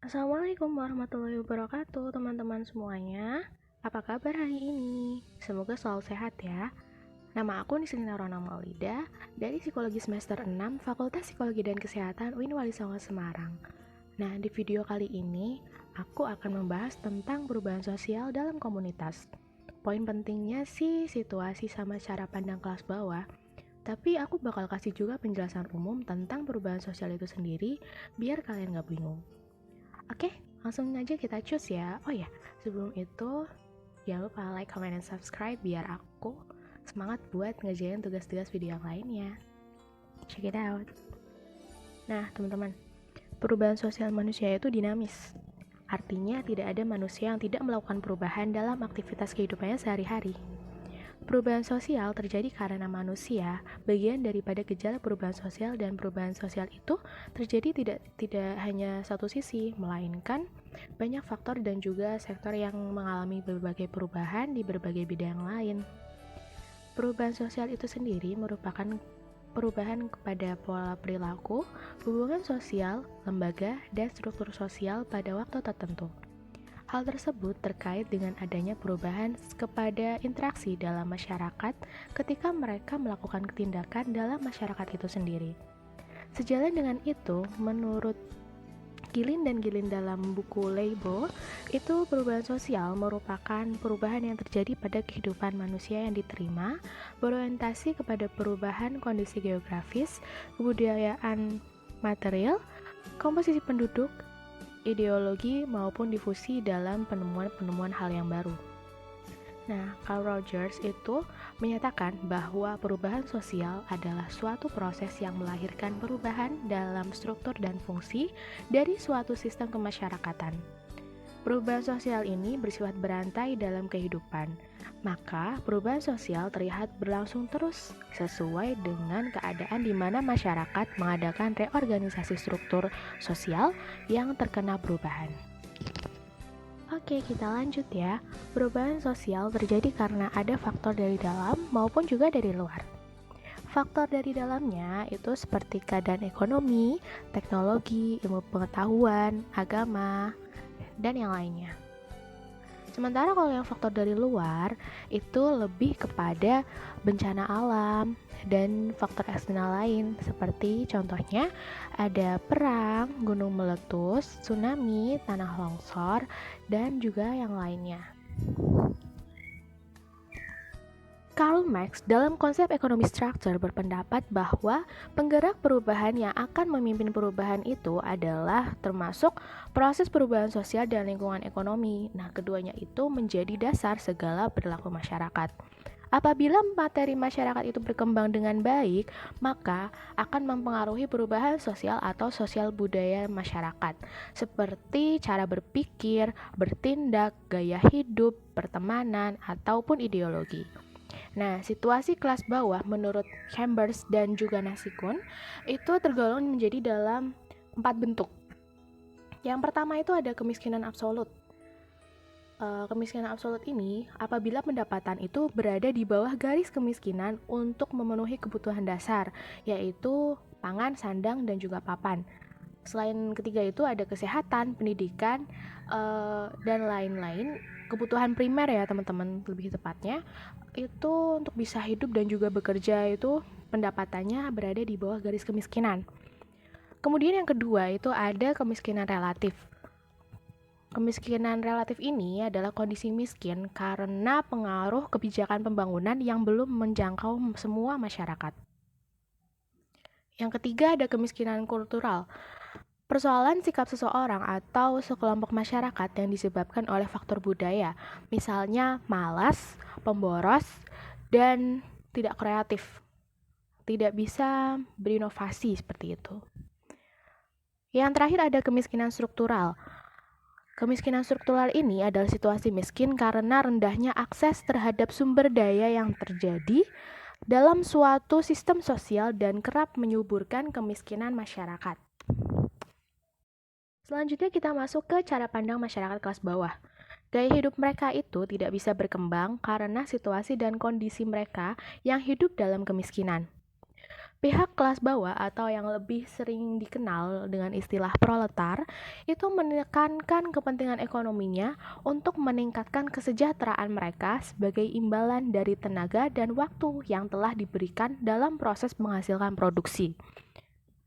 Assalamualaikum warahmatullahi wabarakatuh, teman-teman semuanya. Apa kabar hari ini? Semoga selalu sehat ya. Nama aku Nislina Rona Maulida dari Psikologi semester 6 Fakultas Psikologi dan Kesehatan UIN Wali Songo Semarang. Nah, di video kali ini aku akan membahas tentang perubahan sosial dalam komunitas. Poin pentingnya sih situasi sama cara pandang kelas bawah, tapi aku bakal kasih juga penjelasan umum tentang perubahan sosial itu sendiri biar kalian gak bingung. Oke, langsung aja kita cus ya. Oh ya, sebelum itu jangan lupa like, comment, dan subscribe biar aku semangat buat ngerjain tugas-tugas video yang lainnya. Check it out. Nah, teman-teman, perubahan sosial manusia itu dinamis. Artinya tidak ada manusia yang tidak melakukan perubahan dalam aktivitas kehidupannya sehari-hari. Perubahan sosial terjadi karena manusia, bagian daripada gejala perubahan sosial, dan perubahan sosial itu terjadi tidak hanya satu sisi, melainkan banyak faktor dan juga sektor yang mengalami berbagai perubahan di berbagai bidang lain. Perubahan sosial itu sendiri merupakan perubahan kepada pola perilaku, hubungan sosial, lembaga, dan struktur sosial pada waktu tertentu. Hal tersebut terkait dengan adanya perubahan kepada interaksi dalam masyarakat ketika mereka melakukan tindakan dalam masyarakat itu sendiri. Sejalan dengan itu, menurut Gilin dan Gilin dalam buku Label, itu perubahan sosial merupakan perubahan yang terjadi pada kehidupan manusia yang diterima, berorientasi kepada perubahan kondisi geografis, kebudayaan material, komposisi penduduk, ideologi maupun difusi dalam penemuan-penemuan hal yang baru. Nah, Carl Rogers itu menyatakan bahwa perubahan sosial adalah suatu proses yang melahirkan perubahan dalam struktur dan fungsi dari suatu sistem kemasyarakatan. Perubahan sosial ini bersifat berantai dalam kehidupan, maka perubahan sosial terlihat berlangsung terus sesuai dengan keadaan di mana masyarakat mengadakan reorganisasi struktur sosial yang terkena perubahan. Oke, kita lanjut ya. Perubahan sosial terjadi karena ada faktor dari dalam maupun juga dari luar. Faktor dari dalamnya itu seperti keadaan ekonomi, teknologi, ilmu pengetahuan, agama, dan yang lainnya. Sementara kalau yang faktor dari luar itu lebih kepada bencana alam dan faktor eksternal lain, seperti contohnya ada perang, gunung meletus, tsunami, tanah longsor, dan juga yang lainnya. Karl Marx dalam konsep ekonomi struktur berpendapat bahwa penggerak perubahan yang akan memimpin perubahan itu adalah termasuk proses perubahan sosial dan lingkungan ekonomi. Nah, keduanya itu menjadi dasar segala perilaku masyarakat. Apabila materi masyarakat itu berkembang dengan baik, maka akan mempengaruhi perubahan sosial atau sosial budaya masyarakat, seperti cara berpikir, bertindak, gaya hidup, pertemanan, ataupun ideologi. Nah, situasi kelas bawah menurut Chambers dan juga Nasikun itu tergolong menjadi dalam 4 bentuk. Yang pertama itu ada kemiskinan absolut. Kemiskinan absolut ini apabila pendapatan itu berada di bawah garis kemiskinan untuk memenuhi kebutuhan dasar, yaitu pangan, sandang, dan juga papan. Selain ketiga itu ada kesehatan, pendidikan, dan lain-lain. Kebutuhan primer ya teman-teman, lebih tepatnya itu untuk bisa hidup dan juga bekerja itu pendapatannya berada di bawah garis kemiskinan. Kemudian yang kedua itu ada kemiskinan relatif. Kemiskinan relatif ini adalah kondisi miskin karena pengaruh kebijakan pembangunan yang belum menjangkau semua masyarakat. Yang ketiga ada kemiskinan kultural. Persoalan sikap seseorang atau sekelompok masyarakat yang disebabkan oleh faktor budaya, misalnya malas, pemboros, dan tidak kreatif, tidak bisa berinovasi seperti itu. Yang terakhir ada kemiskinan struktural. Kemiskinan struktural ini adalah situasi miskin karena rendahnya akses terhadap sumber daya yang terjadi dalam suatu sistem sosial dan kerap menyuburkan kemiskinan masyarakat. Selanjutnya kita masuk ke cara pandang masyarakat kelas bawah. Gaya hidup mereka itu tidak bisa berkembang karena situasi dan kondisi mereka yang hidup dalam kemiskinan. Pihak kelas bawah atau yang lebih sering dikenal dengan istilah proletar itu menekankan kepentingan ekonominya untuk meningkatkan kesejahteraan mereka sebagai imbalan dari tenaga dan waktu yang telah diberikan dalam proses menghasilkan produksi.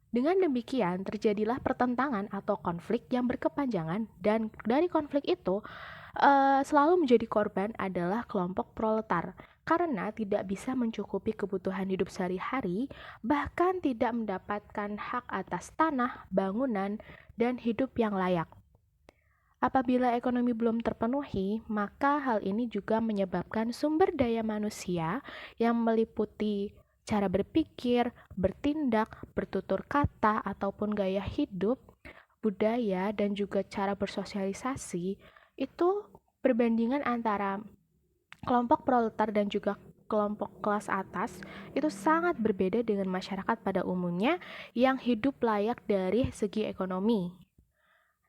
Dengan demikian, terjadilah pertentangan atau konflik yang berkepanjangan dan dari konflik itu selalu menjadi korban adalah kelompok proletar karena tidak bisa mencukupi kebutuhan hidup sehari-hari, bahkan tidak mendapatkan hak atas tanah, bangunan, dan hidup yang layak. Apabila ekonomi belum terpenuhi, maka hal ini juga menyebabkan sumber daya manusia yang meliputi cara berpikir, bertindak, bertutur kata, ataupun gaya hidup, budaya, dan juga cara bersosialisasi itu perbandingan antara kelompok proletar dan juga kelompok kelas atas itu sangat berbeda dengan masyarakat pada umumnya yang hidup layak dari segi ekonomi.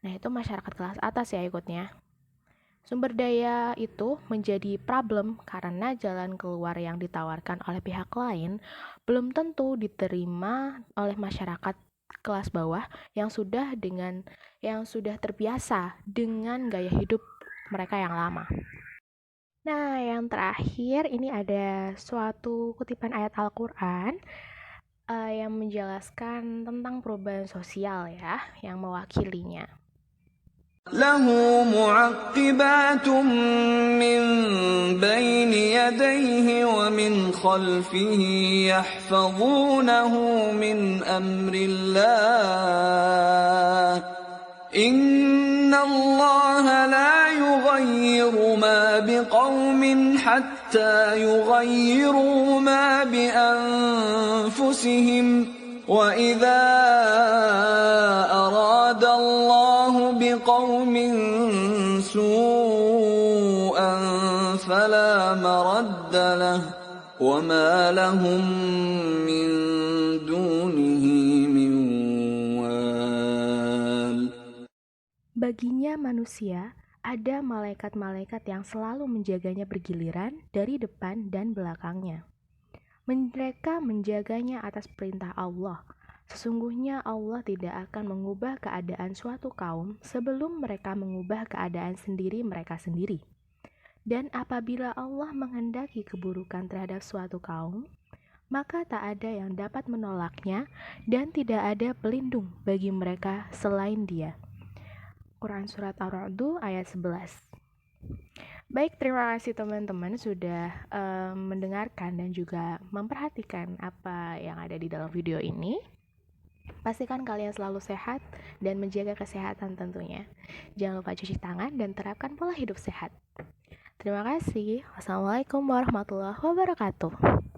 Nah, itu masyarakat kelas atas ya ikutnya. Sumber daya itu menjadi problem karena jalan keluar yang ditawarkan oleh pihak lain belum tentu diterima oleh masyarakat kelas bawah yang sudah terbiasa dengan gaya hidup mereka yang lama. Nah, yang terakhir ini ada suatu kutipan ayat Al-Quran yang menjelaskan tentang perubahan sosial ya, yang mewakilinya. له معقبات من بين يديه ومن خلفه يحفظونه من أمر الله إن الله لا يغير ما بقوم حتى يغيروا ما بأنفسهم وإذا أراد الله بقوم سوءا فلا مرد له وما لهم من دونه من وال. Baginya manusia ada malaikat-malaikat yang selalu menjaganya bergiliran dari depan dan belakangnya. Mereka menjaganya atas perintah Allah. Sesungguhnya Allah tidak akan mengubah keadaan suatu kaum sebelum mereka mengubah keadaan mereka sendiri. Dan apabila Allah menghendaki keburukan terhadap suatu kaum, maka tak ada yang dapat menolaknya dan tidak ada pelindung bagi mereka selain Dia. Quran Surat Ar-Ra'd ayat 11. Baik, terima kasih teman-teman sudah mendengarkan dan juga memperhatikan apa yang ada di dalam video ini. Pastikan kalian selalu sehat dan menjaga kesehatan tentunya. Jangan lupa cuci tangan dan terapkan pola hidup sehat. Terima kasih. Wassalamualaikum warahmatullahi wabarakatuh.